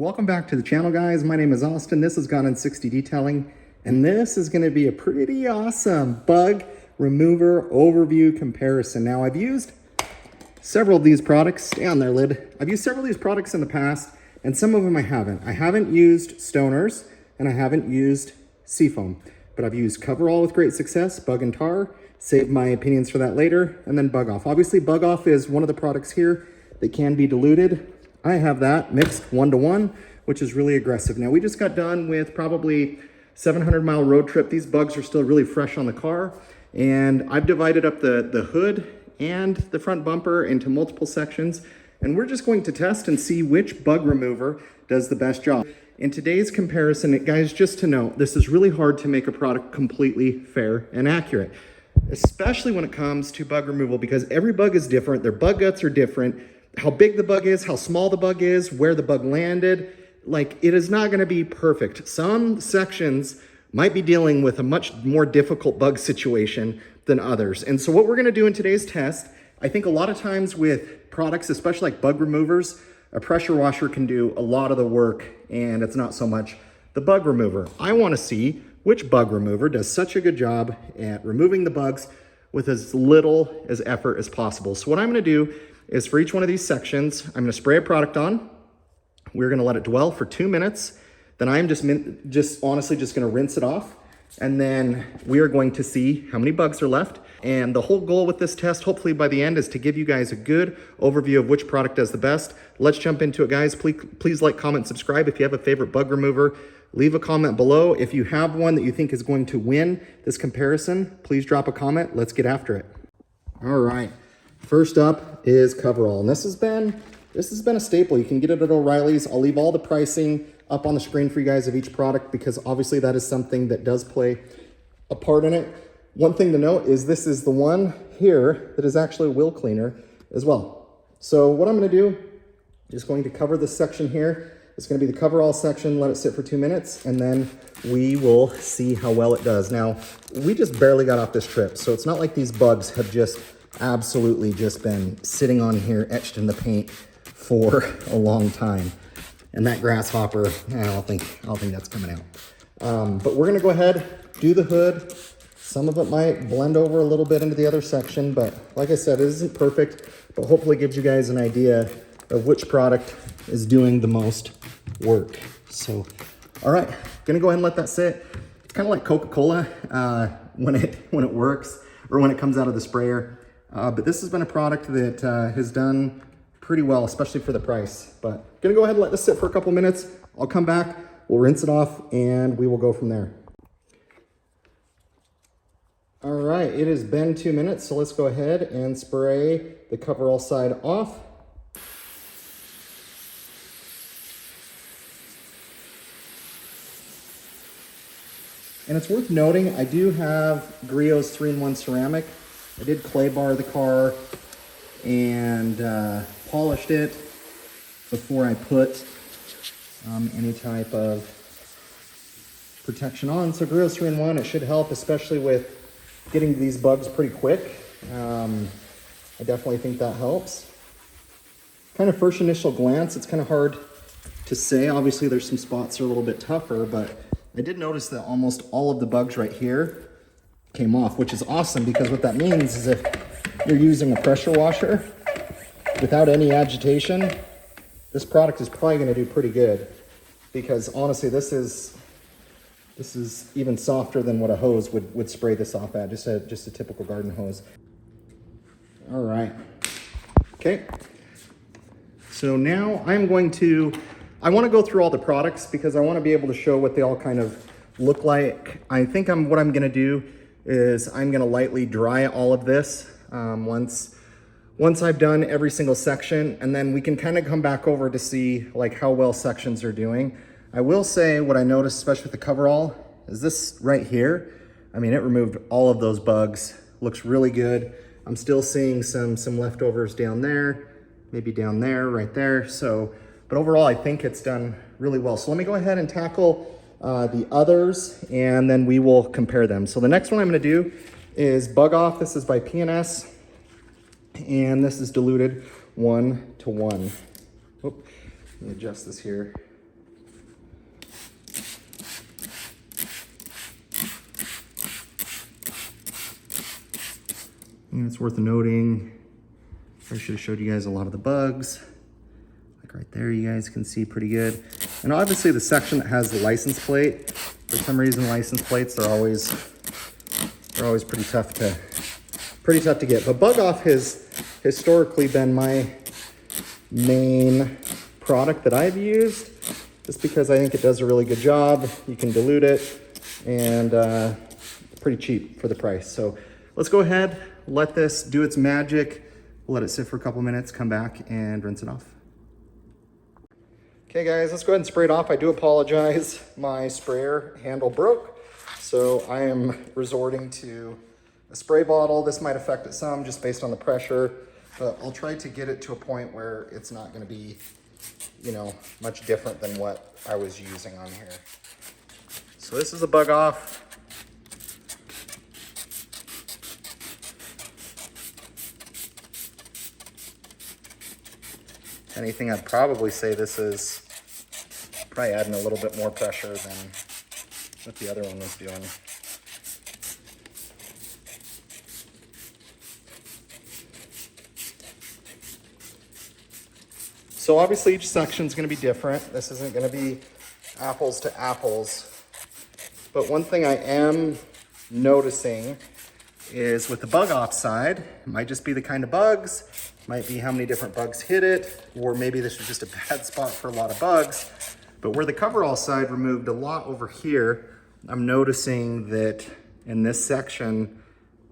Welcome back to the channel, guys. My name is Austin. This is Gone in 60 Detailing, and this is going to be a pretty awesome bug remover overview comparison. Now, I've used several of these products. Stay on there, lid. I've used several of these products in the past, and some of them I haven't. I haven't used Stoners, and I haven't used Seafoam, but I've used Coverall with great success, Bug and Tar. Save my opinions for that later, and then Bug Off. Obviously, Bug Off is one of the products here that can be diluted. I have that mixed 1-to-1, which is really aggressive. Now, we just got done with probably 700-mile road trip. These bugs are still really fresh on the car, and I've divided up the hood and the front bumper into multiple sections, and we're just going to test and see which bug remover does the best job. In today's comparison, guys, just to note, this is really hard to make a product completely fair and accurate, especially when it comes to bug removal, because every bug is different. Their bug guts are different. How big the bug is, how small the bug is, where the bug landed, like, it is not going to be perfect. Some sections might be dealing with a much more difficult bug situation than others. And so what we're going to do in today's test, I think a lot of times with products, especially like bug removers, a pressure washer can do a lot of the work, and it's not so much the bug remover. I want to see which bug remover does such a good job at removing the bugs with as little as effort as possible. So what I'm going to do is, for each one of these sections, I'm going to spray a product on. We're going to let it dwell for 2 minutes. Then I'm just honestly just going to rinse it off. And then we are going to see how many bugs are left. And the whole goal with this test, hopefully by the end, is to give you guys a good overview of which product does the best. Let's jump into it, guys. Please like, comment, subscribe. If you have a favorite bug remover, leave a comment below. If you have one that you think is going to win this comparison, please drop a comment. Let's get after it. All right. First up is Coverall, and this has been a staple. You can get it at O'Reilly's. I'll leave all the pricing up on the screen for you guys of each product, because obviously that is something that does play a part in it. One thing to note is this is the one here that is actually a wheel cleaner as well. So what I'm going to do is going to cover this section here. It's going to be the Coverall section, let it sit for 2 minutes, and then we will see how well it does. Now, we just barely got off this trip, so it's not like these bugs have just absolutely just been sitting on here etched in the paint for a long time. And that grasshopper, I don't think that's coming out. But we're gonna go ahead, do the hood. Some of it might blend over a little bit into the other section, but like I said, it isn't perfect, but hopefully gives you guys an idea of which product is doing the most work. So, all right, gonna go ahead and let that sit. It's kind of like Coca-Cola when it works, or when it comes out of the sprayer. But this has been a product that has done pretty well, especially for the price. But gonna go ahead and let this sit for a couple minutes. I'll come back, we'll rinse it off, and we will go from there. All right, it has been 2 minutes, so let's go ahead and spray the Coverall side off. And it's worth noting, I do have Griot's 3-in-1 ceramic. I did clay bar the car and polished it before I put any type of protection on. So Griot's 3-in-1, it should help, especially with getting these bugs pretty quick. I definitely think that helps. Kind of first initial glance, it's kind of hard to say. Obviously there's some spots that are a little bit tougher, but I did notice that almost all of the bugs right here came off, which is awesome, because what that means is if you're using a pressure washer without any agitation, this product is probably going to do pretty good, because honestly this is even softer than what a hose would spray this off at, just a typical garden hose. All right, okay, so now I want to go through all the products, because I want to be able to show what they all kind of look like. I think what I'm going to do is I'm going to lightly dry all of this once I've done every single section, and then we can kind of come back over to see like how well sections are doing. I will say what I noticed, especially with the Coverall, is this right here. I mean, it removed all of those bugs. Looks really good. I'm still seeing some leftovers down there, maybe down there, right there. So, but overall, I think it's done really well. So let me go ahead and tackle the others, and then we will compare them. So the next one I'm going to do is Bug Off. This is by P&S, and this is diluted 1-to-1. Let me adjust this here. thing that's worth noting, I should have showed you guys a lot of the bugs. Like right there, you guys can see pretty good. And obviously the section that has the license plate, for some reason license plates are always pretty tough to get. But Bug Off has historically been my main product that I've used, just because I think it does a really good job. You can dilute it, and pretty cheap for the price. So let's go ahead, let this do its magic. We'll let it sit for a couple minutes, come back and rinse it off. Okay guys, let's go ahead and spray it off. I do apologize, my sprayer handle broke, so I am resorting to a spray bottle. This might affect it some just based on the pressure, but I'll try to get it to a point where it's not gonna be, you know, much different than what I was using on here. So this is a Bug Off. Anything, I'd probably say this is probably adding a little bit more pressure than what the other one was doing. So obviously each section is going to be different. This isn't going to be apples to apples. But one thing I am noticing is with the Bug Off side, it might just be the kind of bugs, might be how many different bugs hit it, or maybe this was just a bad spot for a lot of bugs. But where the Coverall side removed a lot over here, I'm noticing that in this section,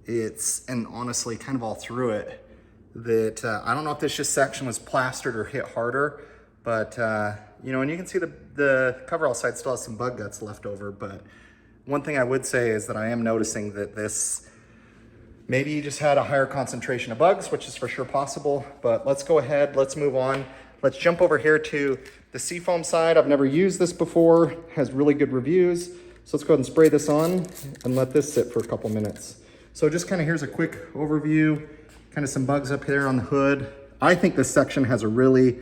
and honestly kind of all through it, that I don't know if this just section was plastered or hit harder, but you know, and you can see the Coverall side still has some bug guts left over. But one thing I would say is that I am noticing that this, maybe you just had a higher concentration of bugs, which is for sure possible. But let's go ahead, let's move on. Let's jump over here to the Seafoam side. I've never used this before, has really good reviews. So let's go ahead and spray this on and let this sit for a couple minutes. So just kind of, here's a quick overview, kind of some bugs up here on the hood. I think this section has a really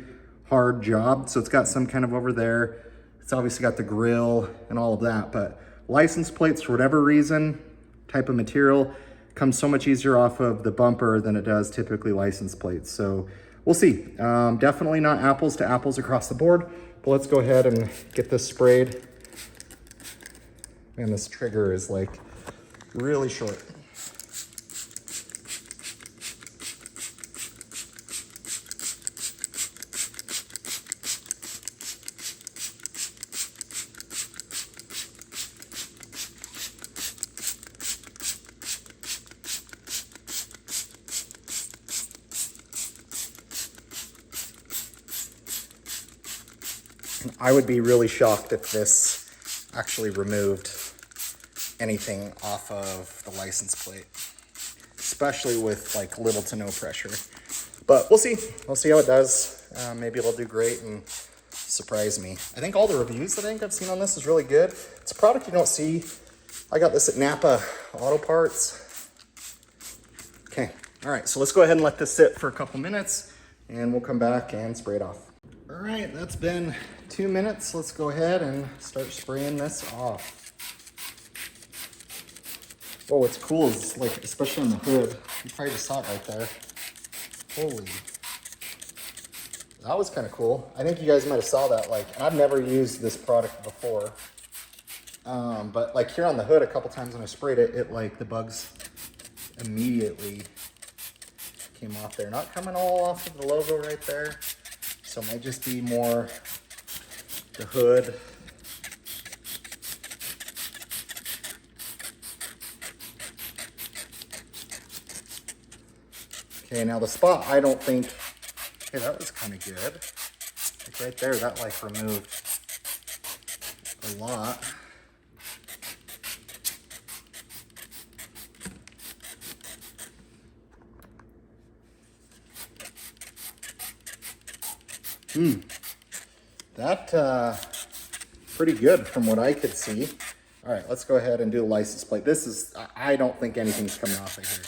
hard job. So it's got some kind of over there. It's obviously got the grill and all of that, but license plates, for whatever reason, type of material, comes so much easier off of the bumper than it does typically license plates. So we'll see. Definitely not apples to apples across the board, but let's go ahead and get this sprayed. Man, this trigger is like really short. I would be really shocked if this actually removed anything off of the license plate, especially with like little to no pressure. But we'll see. We'll see how it does. Maybe it'll do great and surprise me. I think all the reviews that I think I've seen on this is really good. It's a product you don't see. I got this at Napa Auto Parts. Okay. All right. So let's go ahead and let this sit for a couple minutes and we'll come back and spray it off. All right, that's been 2 minutes. Let's go ahead and start spraying this off. Oh, what's cool is, like, especially on the hood, you probably just saw it right there. Holy, that was kind of cool. I think you guys might have saw that, like, and I've never used this product before. But like here on the hood, a couple times when I sprayed it, like the bugs immediately came off there. Not coming all off of the logo right there. So it might just be more the hood. Okay, now the spot, I don't think, okay, that was kind of good. Like right there, that like removed a lot. That pretty good from what I could see. All right, let's go ahead and do the license plate. This is, I don't think anything's coming off of here.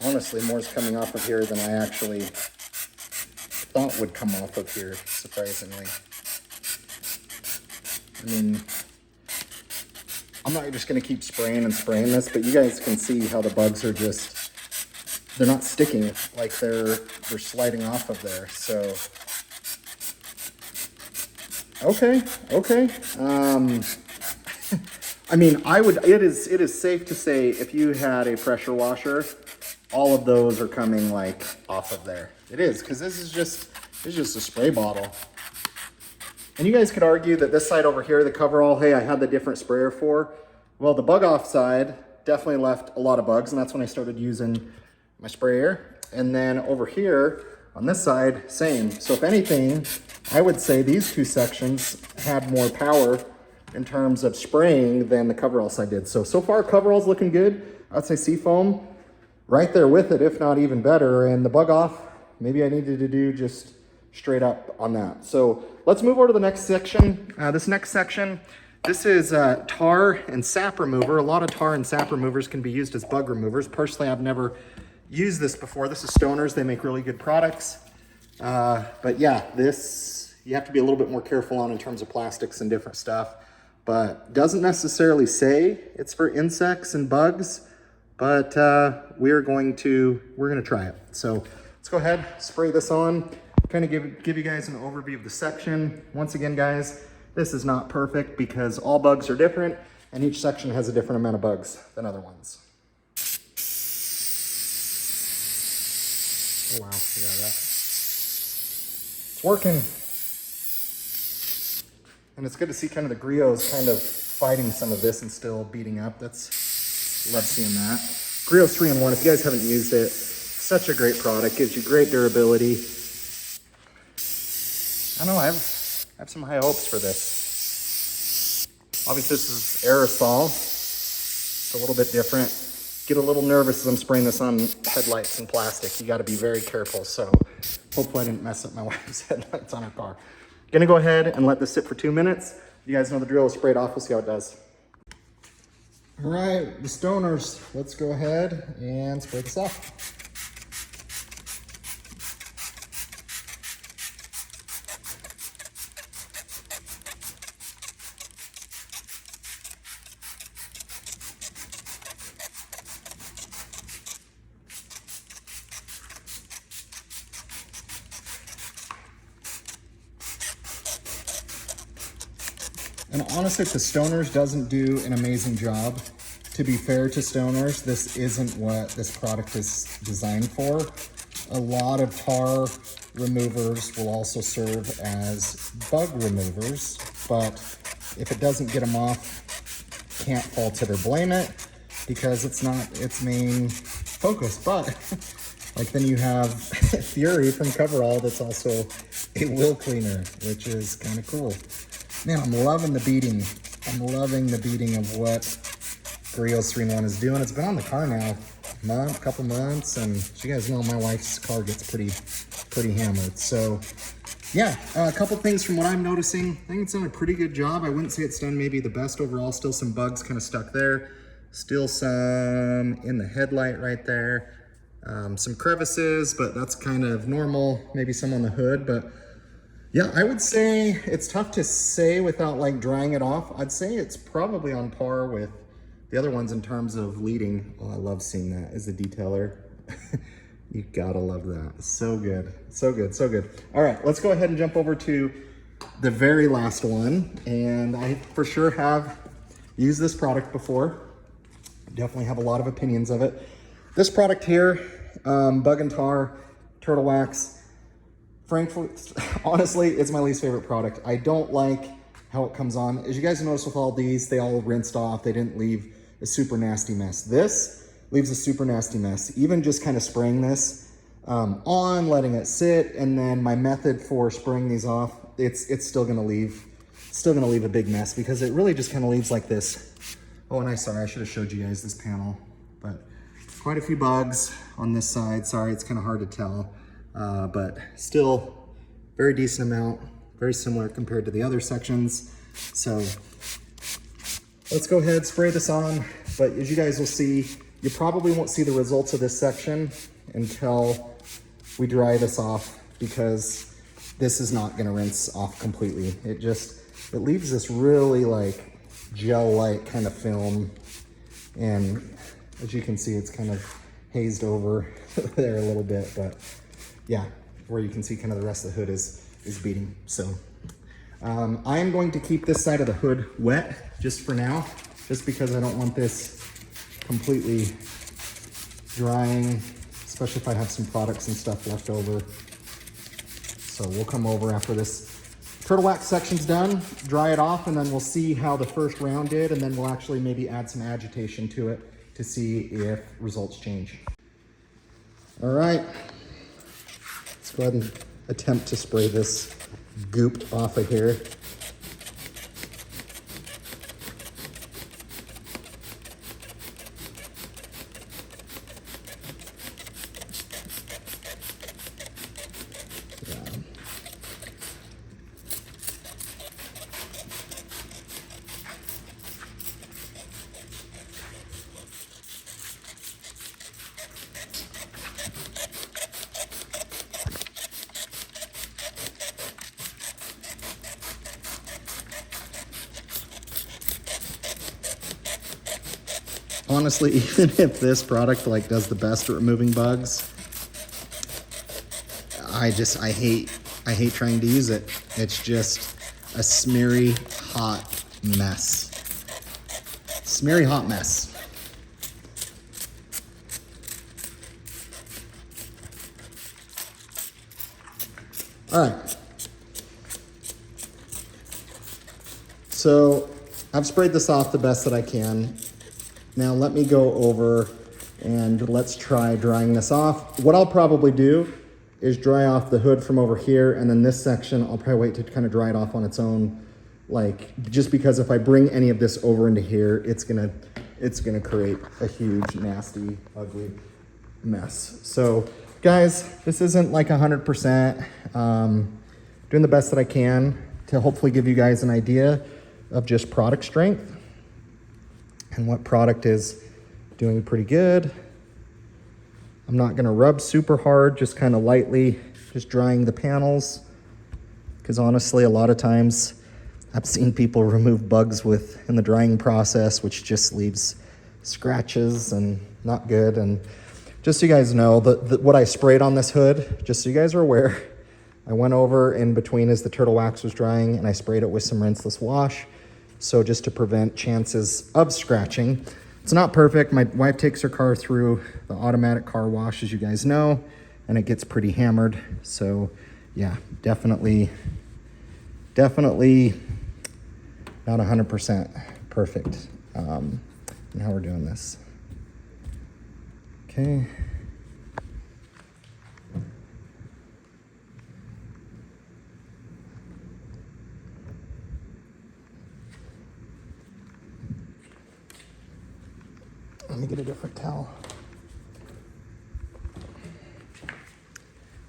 Honestly, more's coming off of here than I actually thought would come off of here, surprisingly. I mean, I'm not just gonna keep spraying and spraying this, but you guys can see how the bugs are just, they're not sticking, like they're sliding off of there, so. Okay. I mean, it is safe to say if you had a pressure washer, all of those are coming like off of there. It is, because this is just a spray bottle. And you guys could argue that this side over here, the Coverall, hey, I had the different sprayer for. Well, the Bug Off side definitely left a lot of bugs, and that's when I started using my sprayer. And then over here on this side, same. So if anything, I would say these two sections had more power in terms of spraying than the Coverall side did. So far Coverall's looking good. I'd say Seafoam right there with it, if not even better. And the Bug Off, maybe I needed to do just straight up on that. So let's move over to the next section. This is tar and sap remover. A lot of tar and sap removers can be used as bug removers. Personally, I've never used this before. This is Stoner's. They make really good products. But yeah, this you have to be a little bit more careful on in terms of plastics and different stuff. But doesn't necessarily say it's for insects and bugs, but we're gonna try it. So let's go ahead, spray this on, kind of give you guys an overview of the section. Once again, guys, this is not perfect because all bugs are different and each section has a different amount of bugs than other ones. Oh wow, yeah, it's working. And it's good to see kind of the Griots kind of fighting some of this and still beating up. Love seeing that. Griots 3-in-1, if you guys haven't used it, such a great product, gives you great durability. I don't know, I have some high hopes for this. Obviously this is aerosol, it's a little bit different. Get a little nervous as I'm spraying this on headlights and plastic. You gotta be very careful, so hopefully I didn't mess up my wife's headlights on her car. Gonna go ahead and let this sit for 2 minutes. You guys know the drill, spray it off, we'll see how it does. All right, the Stoners, let's go ahead and spray this off. And honestly, if the Stoners doesn't do an amazing job, to be fair to Stoners, this isn't what this product is designed for. A lot of tar removers will also serve as bug removers, but if it doesn't get them off, can't fault it or blame it because it's not its main focus. But like then you have Fury from Coverall that's also a wheel cleaner, which is kind of cool. Man, I'm loving the beating. I'm loving the beating of what Griots 3-in-1 is doing. It's been on the car now a couple months, and you guys know my wife's car gets pretty hammered. So yeah, a couple things from what I'm noticing. I think it's done a pretty good job. I wouldn't say it's done maybe the best overall. Still some bugs kind of stuck there. Still some in the headlight right there. Some crevices, but that's kind of normal. Maybe some on the hood, but yeah, I would say it's tough to say without like drying it off. I'd say it's probably on par with the other ones in terms of leading. Oh, I love seeing that as a detailer. You gotta love that. So good, so good, so good. All right, let's go ahead and jump over to the very last one. And I for sure have used this product before. Definitely have a lot of opinions of it. This product here, Bug and Tar, Turtlewax. Frankly, honestly, it's my least favorite product. I don't like how it comes on. As you guys notice with all these, they all rinsed off. They didn't leave a super nasty mess. This leaves a super nasty mess. Even just kind of spraying this on, letting it sit, and then my method for spraying these off, it's still gonna leave a big mess because it really just kind of leaves like this. Oh, and sorry, I should have showed you guys this panel, but quite a few bugs on this side. Sorry, it's kind of hard to tell. But still very decent amount, very similar compared to the other sections. So let's go ahead, spray this on. But as you guys will see, you probably won't see the results of this section until we dry this off because this is not gonna rinse off completely. It leaves this really like gel-like kind of film. And as you can see, it's kind of hazed over there a little bit, but yeah, where you can see kind of the rest of the hood is beading. So I am going to keep this side of the hood wet just for now, just because I don't want this completely drying, especially if I have some products and stuff left over. So we'll come over after this Turtlewax section's done, dry it off, and then we'll see how the first round did, and then we'll actually maybe add some agitation to it to see if results change. All right, let's go ahead and attempt to spray this goop off of here. Honestly, even if this product like does the best at removing bugs, I hate trying to use it. It's just a smeary, hot mess. Smeary, hot mess. All right. So I've sprayed this off the best that I can. Now let me go over and let's try drying this off. What I'll probably do is dry off the hood from over here, and then this section, I'll probably wait to kind of dry it off on its own. Like, just because if I bring any of this over into here, it's gonna create a huge, nasty, ugly mess. So guys, this isn't like 100%. Doing the best that I can to hopefully give you guys an idea of just product strength and what product is doing pretty good. I'm not gonna rub super hard, just kind of lightly, just drying the panels. Because honestly, a lot of times I've seen people remove bugs in the drying process, which just leaves scratches and not good. And just so you guys know, what I sprayed on this hood, just so you guys are aware, I went over in between as the Turtlewax was drying and I sprayed it with some rinseless wash. So just to prevent chances of scratching. It's not perfect. My wife takes her car through the automatic car wash, as you guys know, and it gets pretty hammered. So yeah, definitely not 100% perfect in how we're doing this. Okay. Let me get a different towel.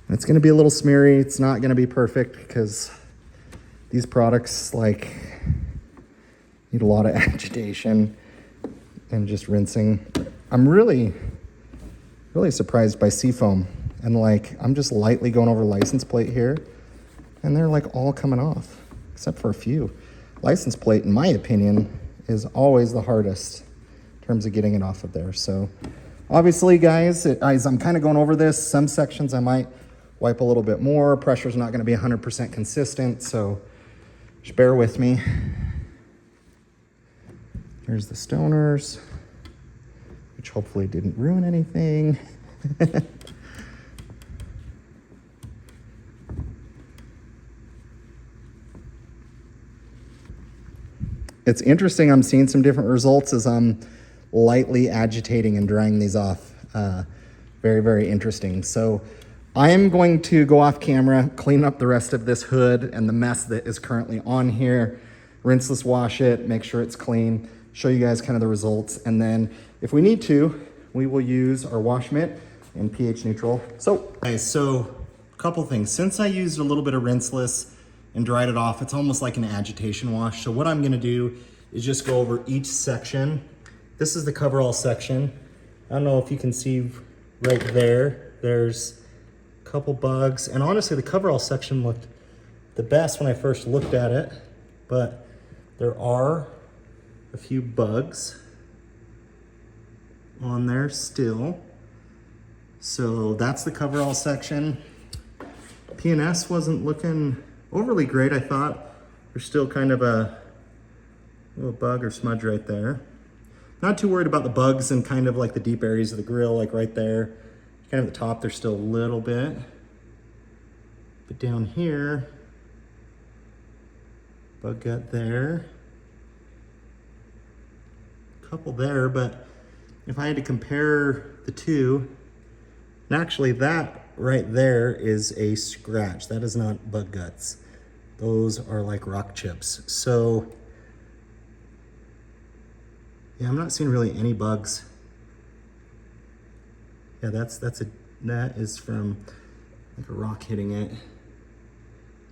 It's gonna be a little smeary. It's not gonna be perfect because these products like need a lot of agitation and just rinsing. I'm really surprised by Seafoam, and like I'm just lightly going over license plate here and they're like all coming off except for a few. License plate, in my opinion, is always the hardest in terms of getting it off of there. So obviously guys, as I'm kind of going over this, some sections I might wipe a little bit more. Pressure's not going to be 100% consistent, so just bear with me. Here's the stoners, which hopefully didn't ruin anything. It's interesting, I'm seeing some different results as I'm lightly agitating and drying these off. Very, very interesting. So I am going to go off camera, clean up the rest of this hood and the mess that is currently on here, rinseless wash it, make sure it's clean, show you guys kind of the results. And then if we need to, we will use our wash mitt and pH neutral. So guys, a couple things. Since I used a little bit of rinseless and dried it off, it's almost like an agitation wash. So what I'm gonna do is just go over each section. This is the coverall section. I don't know if you can see right there, there's a couple bugs. And honestly, the coverall section looked the best when I first looked at it, but there are a few bugs on there still. So that's the coverall section. P&S wasn't looking overly great, I thought. There's still kind of a little bug or smudge right there. Not too worried about the bugs in kind of like the deep areas of the grill, like right there. Kind of at the top, there's still a little bit. But down here, bug gut there. A couple there, but if I had to compare the two, and actually that right there is a scratch. That is not bug guts. Those are like rock chips. So yeah, I'm not seeing really any bugs. Yeah, that is from like a rock hitting it.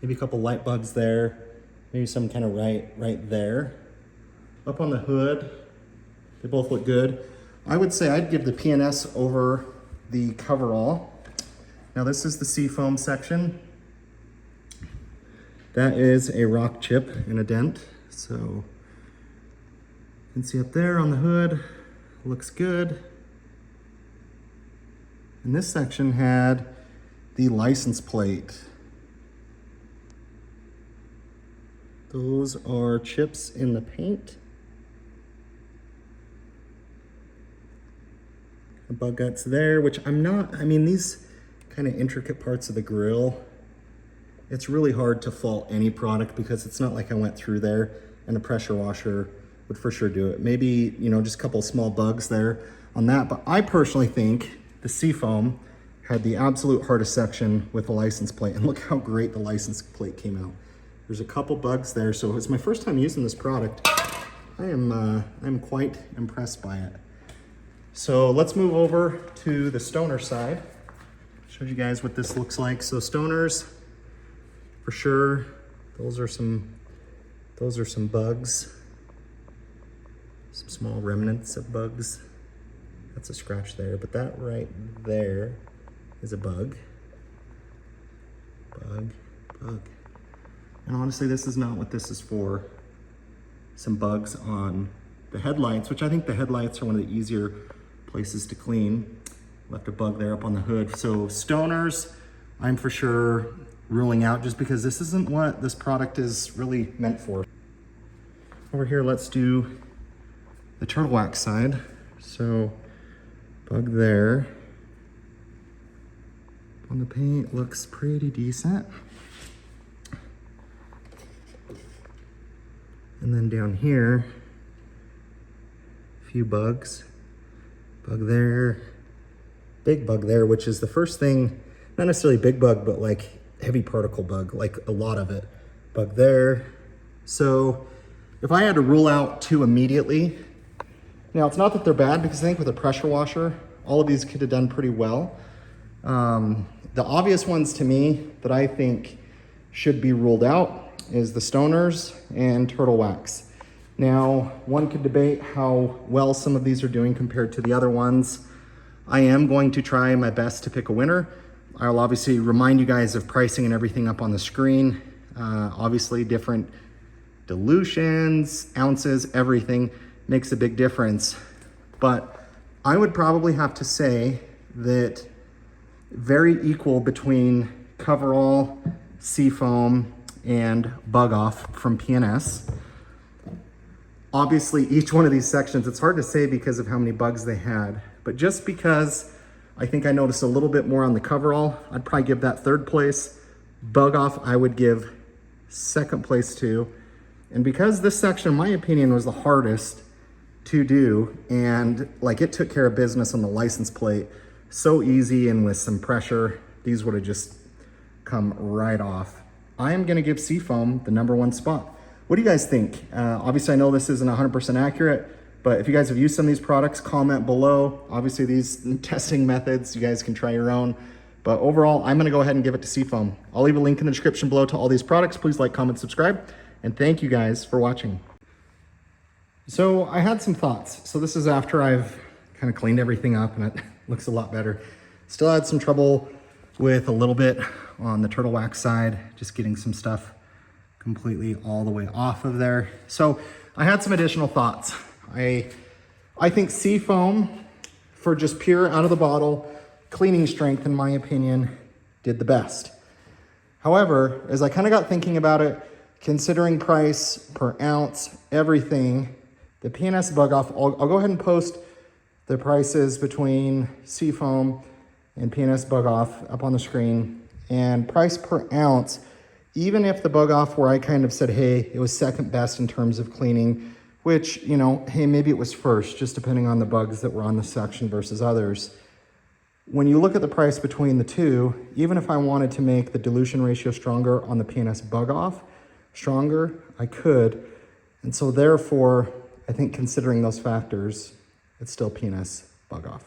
Maybe a couple light bugs there. Maybe some kind of right there. Up on the hood, they both look good. I would say I'd give the P&S over the coverall. Now this is the Seafoam section. That is a rock chip and a dent. So you can see up there on the hood, looks good. And this section had the license plate. Those are chips in the paint. Bug guts there, which I mean, these kind of intricate parts of the grill, it's really hard to fault any product because it's not like I went through there, and a pressure washer would for sure do it. Maybe, you know, just a couple of small bugs there on that. But I personally think the Seafoam had the absolute hardest section with the license plate. And look how great the license plate came out. There's a couple bugs there. So it's my first time using this product. I'm quite impressed by it. So let's move over to the stoner side. Showed you guys what this looks like. So stoners, for sure, those are some bugs. Some small remnants of bugs. That's a scratch there, but that right there is a bug. Bug. And honestly, this is not what this is for. Some bugs on the headlights, which I think the headlights are one of the easier places to clean. Left a bug there up on the hood. So stoners, I'm for sure ruling out just because this isn't what this product is really meant for. Over here, let's do the Turtlewax side. So bug there. On the paint, looks pretty decent. And then down here, a few bugs. Bug there, big bug there, which is the first thing, not necessarily big bug, but like heavy particle bug, like a lot of it. Bug there. So if I had to rule out two immediately, now it's not that they're bad because I think with a pressure washer, all of these could have done pretty well. The obvious ones to me that I think should be ruled out is the stoners and Turtlewax. Now, one could debate how well some of these are doing compared to the other ones. I am going to try my best to pick a winner. I'll obviously remind you guys of pricing and everything up on the screen. Obviously, different dilutions, ounces, everything makes a big difference. But I would probably have to say that very equal between Coverall, Seafoam, and Bug Off from P&S. Obviously, each one of these sections, it's hard to say because of how many bugs they had, but just because I think I noticed a little bit more on the Coverall, I'd probably give that third place. Bug Off, I would give second place to. And because this section, in my opinion, was the hardest to do, and like it took care of business on the license plate, so easy, and with some pressure, these would have just come right off. I am gonna give Seafoam the #1 spot. What do you guys think? Obviously, I know this isn't 100% accurate, but if you guys have used some of these products, comment below. Obviously, these testing methods, you guys can try your own. But overall, I'm gonna go ahead and give it to Seafoam. I'll leave a link in the description below to all these products. Please like, comment, subscribe, and thank you guys for watching. So I had some thoughts. So this is after I've kind of cleaned everything up and it looks a lot better. Still had some trouble with a little bit on the Turtlewax side, just getting some stuff completely all the way off of there. So I had some additional thoughts. I think Seafoam, for just pure out of the bottle cleaning strength, in my opinion, did the best. However, as I kind of got thinking about it, considering price per ounce, everything, the P&S Bug Off, I'll go ahead and post the prices between Seafoam and P&S Bug Off up on the screen. And price per ounce, even if the Bug Off, where I kind of said, hey, it was second best in terms of cleaning, which, you know, hey, maybe it was first, just depending on the bugs that were on the section versus others. When you look at the price between the two, even if I wanted to make the dilution ratio stronger on the P&S Bug Off stronger, I could. And so therefore, I think considering those factors, it's still P&S Bug Off.